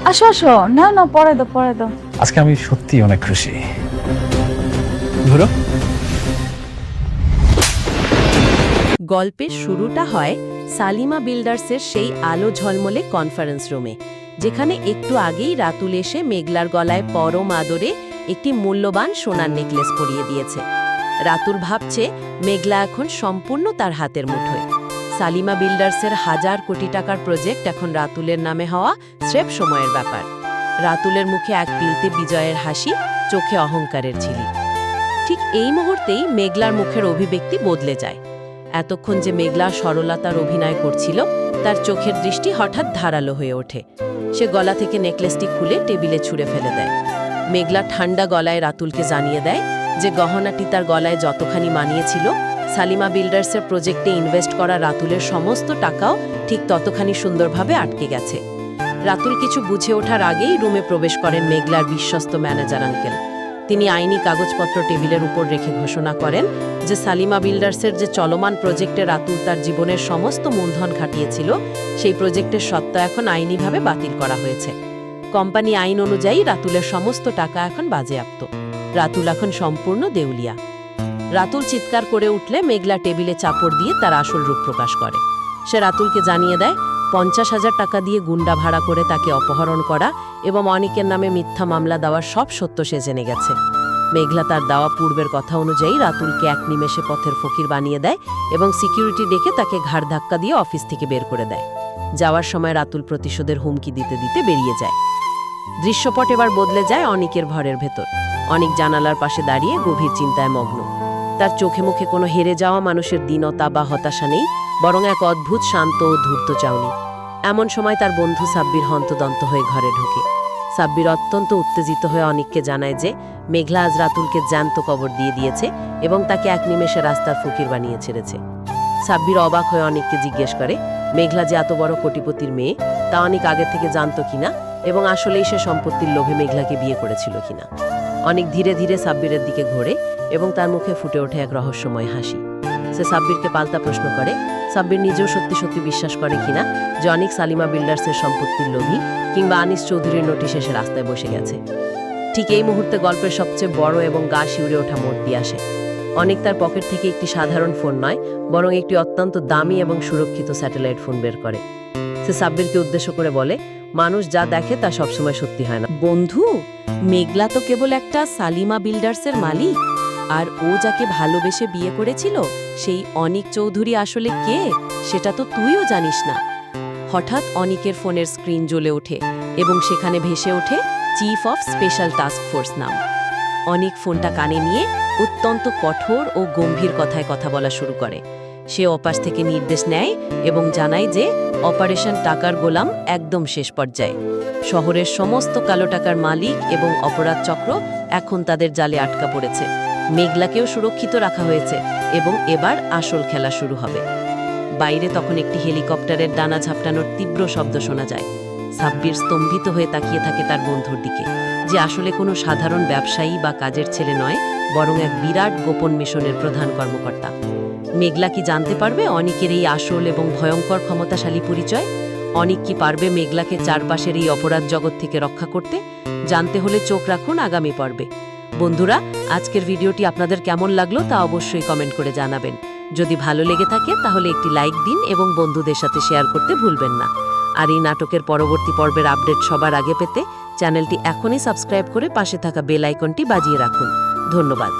আসো আসো, না না, পরে দাও পরে দাও। আজকে আমি সত্যি অনেক খুশি। ধরো, গল্পের শুরুটা হয় সালিমা বিল্ডার্সের সেই আলো ঝলমলে কনফারেন্স রুমে, যেখানে একটু আগেই রাতুল এসে মেঘলার গলায় পরম আদরে একটি মূল্যবান সোনার নেকলেস পরিয়ে দিয়েছে। রাতুল ভাবছে মেঘলা এখন সম্পূর্ণ তার হাতের মুঠোয়। সালিমা বিল্ডার্সের 1000 কোটি টাকার প্রজেক্ট এখন রাতুলের নামে হওয়া স্রেফ সময়ের ব্যাপার। রাতুলের মুখে এক পিলতে বিজয়ের হাসি, চোখে অহংকারের ঝিলিক। ঠিক এই মুহূর্তেই মেঘলার মুখের অভিব্যক্তি বদলে যায়। এতক্ষণ যে মেঘলা সরলতার অভিনয় করছিল, তার চোখের দৃষ্টি হঠাৎ ধারালো হয়ে ওঠে। সে গলা থেকে নেকলেসটি খুলে টেবিলে ছুঁড়ে ফেলে দেয়। মেঘলা ঠান্ডা গলায় রাতুলকে জানিয়ে দেয় যে গহনাটি তার গলায় যতখানি মানিয়েছিল, সালিমা বিল্ডার্সের প্রজেক্টে ইনভেস্ট করা রাতুলের সমস্ত টাকাও ঠিক ততখানি সুন্দরভাবে আটকে গেছে। রাতুল কিছু বুঝে ওঠার আগেই রুমে প্রবেশ করেন মেঘলার বিশ্বস্ত ম্যানেজার আঙ্কেল। তিনি আইনি কাগজপত্র টেবিলের উপর রেখে ঘোষণা করেন যে সালিমা বিল্ডার্সের যে চলমান প্রজেক্টে রাতুল তার জীবনের সমস্ত মূলধন খাটিয়েছিল, সেই প্রজেক্টের সত্ত্ব এখন আইনিভাবে বাতিল করা হয়েছে। কোম্পানি আইন অনুযায়ী রাতুলের সমস্ত টাকা এখন বাজেয়াপ্ত। রাতুল এখন সম্পূর্ণ দেউলিয়া। রাতুল চিৎকার করে উঠলে মেঘলা টেবিলে চাপড় দিয়ে তার আসল রূপ প্রকাশ করে। সে রাতুলকে জানিয়ে দেয় 50,000 টাকা দিয়ে গুন্ডা ভাড়া করে তাকে অপহরণ করা এবং অনিকের নামে মিথ্যা মামলা দেওয়ার সব সত্য সে জেনে গেছে। মেঘলা তার দেওয়া পূর্বের কথা অনুযায়ী রাতুলকে এক নিমেষে পথের ফকির বানিয়ে দেয় এবং সিকিউরিটি ডেকে তাকে ঘাড় ধাক্কা দিয়ে অফিস থেকে বের করে দেয়। যাওয়ার সময় রাতুল প্রতিশোধের হুমকি দিতে দিতে বেরিয়ে যায়। দৃশ্যপট এবার বদলে যায় অনিকের ঘরের ভেতর। অনিক জানালার পাশে দাঁড়িয়ে গভীর চিন্তায় মগ্ন। তার চোখে মুখে কোনো হেরে যাওয়া মানুষের দীনতা বা হতাশা নেই, বরং এক অদ্ভুত শান্ত ও ধূর্ত চাউনি। এমন সময় তার বন্ধু সাব্বির হন্তদন্ত হয়ে ঘরে ঢুকে। সাব্বির অত্যন্ত উত্তেজিত হয়ে অনিককে জানায় যে মেঘলা আজ রাতুলকে জ্যান্ত কবর দিয়ে দিয়েছে এবং তাকে এক নিমেষে রাস্তার ফকির বানিয়ে ছেড়েছে। সাব্বির অবাক হয়ে অনিককে জিজ্ঞেস করে মেঘলা যে এত বড় কোটিপতির মেয়ে তা অনিক আগে থেকে জানতো কিনা এবং আসলেই সে সম্পত্তির লোভে মেঘলাকে বিয়ে করেছিল কিনা। অনিক ধীরে ধীরে সাব্বিরের দিকে ঘোরে এবং তার মুখে ফুটে ওঠে এক রহস্যময় হাসি। সে সাব্বিরকে পাল্টা প্রশ্ন করে সাব্বির নিজেও সত্যি সত্যি বিশ্বাস করে কিনা যে অনিক সালিমা বিল্ডার্সের সম্পত্তির লোভী কিংবা আনিস চৌধুরীর নোটিশ এসে রাস্তায় বসে গেছে। ঠিক এই মুহূর্তে গল্পের সবচেয়ে বড় এবং গা শিউরে ওঠা মোড় দিয়ে আসে। অনিক তার পকেট থেকে একটি সাধারণ ফোন নয়, বরং একটি অত্যন্ত দামি এবং সুরক্ষিত স্যাটেলাইট ফোন বের করে। সে সাব্বিরকে উদ্দেশ্য করে বলে মানুষ যা দেখে তা সবসময় সত্যি হয় না। বন্ধু, মেঘলা তো কেবল একটা সালিমা বিল্ডার্সের মালিক, আর ও যাকে ভালোবেসে বিয়ে করেছিল সেই অনিক চৌধুরী আসলে কে সেটা তো তুইও জানিস না। হঠাৎ অনিকের ফোনের স্ক্রিন জ্বলে ওঠে এবং সেখানে ভেসে ওঠে chief of special task force নাম। অনিক ফোনটা কানে নিয়ে অত্যন্ত কঠোর ও গম্ভীর কথায় কথা বলা শুরু করে। সে অপাশ থেকে নির্দেশ নেয় এবং জানায় যে অপারেশন টাকার গোলাম একদম শেষ পর্যায়ে। শহরের সমস্ত কালো টাকার মালিক এবং অপরাধ চক্র এখন তাদের জালে আটকা পড়েছে। মেঘলাকেও সুরক্ষিত রাখা হয়েছে এবং এবার আসল খেলা শুরু হবে। বাইরে তখন একটি হেলিকপ্টারের ডানা ঝাপটানোর তীব্র শব্দ শোনা যায়। সাব্বির স্তম্ভিত হয়ে তাকিয়ে থাকে তার বন্ধুর দিকে, যে আসলে কোনো সাধারণ ব্যবসায়ী বা কাজের ছেলে নয়, বরং এক বিরাট গোপন মিশনের প্রধান কর্মকর্তা। মেঘলা কি জানতে পারবে অনিকের এই আসল এবং ভয়ঙ্কর ক্ষমতাশালী পরিচয়? অনিক কি পারবে মেঘলাকে চারপাশের এই অপরাধ জগৎ থেকে রক্ষা করতে? জানতে হলে চোখ রাখুন আগামী পর্বে। বন্ধুরা, আজকের ভিডিওটি আপনাদের কেমন লাগলো তা অবশ্যই কমেন্ট করে জানাবেন। যদি ভালো লেগে থাকে তাহলে একটি লাইক দিন এবং বন্ধুদের সাথে শেয়ার করতে ভুলবেন না। আর এই নাটকের পরবর্তী পর্বের আপডেট সবার আগে পেতে চ্যানেলটি এখনই সাবস্ক্রাইব করে পাশে থাকা বেল আইকনটি বাজিয়ে রাখুন। ধন্যবাদ।